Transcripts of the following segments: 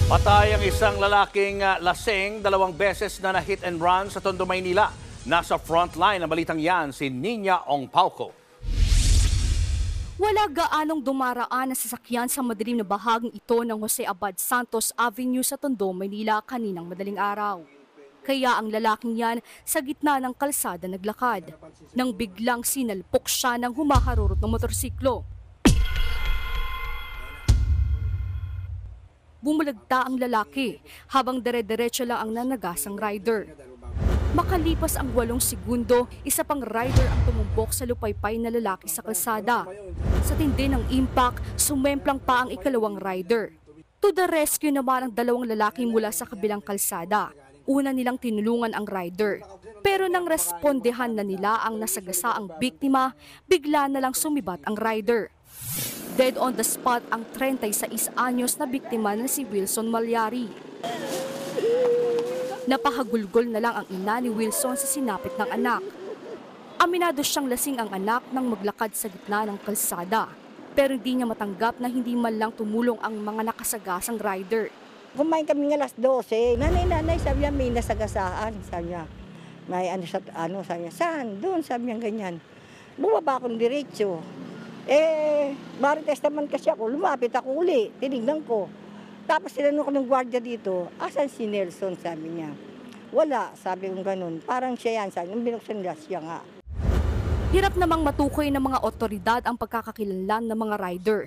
Patay ang isang lalaking lasing, 2 beses na hit and run sa Tondo, Maynila. Nasa frontline ng balitang yan si Nina Ong Pauco. Wala gaanong dumaraan na sasakyan sa madilim na bahaging ito ng Jose Abad Santos Avenue sa Tondo, Maynila kaninang madaling araw. Kaya ang lalaking yan sa gitna ng kalsada naglakad nang biglang sinalpok siya ng humaharurot ng motorsiklo. Bumulagta ang lalaki habang dire-diretso lang ang nanagasang rider. Makalipas ang 8 segundo, isa pang rider ang tumumbok sa lupaypay na lalaki sa kalsada. Sa tindi ng impact, sumemplang pa ang ikalawang rider. To the rescue naman ang 2 lalaki mula sa kabilang kalsada. Una nilang tinulungan ang rider. Pero nang respondehan na nila ang nasagasa ang biktima, bigla na lang sumibat ang rider. Dead on the spot ang 36 anyos na biktima na si Wilson Malyari. Napahagulgol na lang ang ina ni Wilson sa sinapit ng anak. Aminado siyang lasing ang anak nang maglakad sa gitna ng kalsada. Pero hindi niya matanggap na hindi man lang tumulong ang mga nakasagasang rider. Kumain kami ng alas 12. Nanay, sabi niya may nasagasaan. Sabi niya, may sabi niya, saan? Doon, sabi niya ganyan. Bumaba akong diretso. Marites naman kasi ako, lumapit ako uli, tinignan ko. Tapos tinanong ko ng gwardiya dito, asan si Nelson, sabi niya. Wala, sabi ko ganun, parang siya yan, sabi nung binuksan niya, siya nga. Hirap namang matukoy ng mga otoridad ang pagkakakilanlan ng mga rider.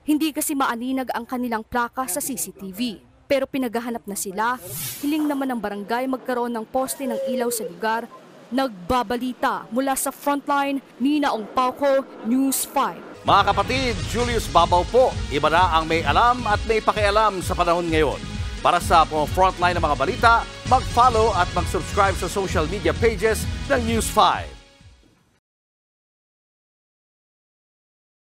Hindi kasi maaninag ang kanilang plaka sa CCTV. Pero pinaghahanap na sila, hiling naman ng barangay magkaroon ng poste ng ilaw sa lugar. Nagbabalita mula sa frontline, Nina Ong Pauco, News 5. Mga kapatid, Julius Babaw po. Iba na ang may alam at may pakialam sa panahon ngayon. Para sa frontline ng mga balita, mag-follow at mag-subscribe sa social media pages ng News 5.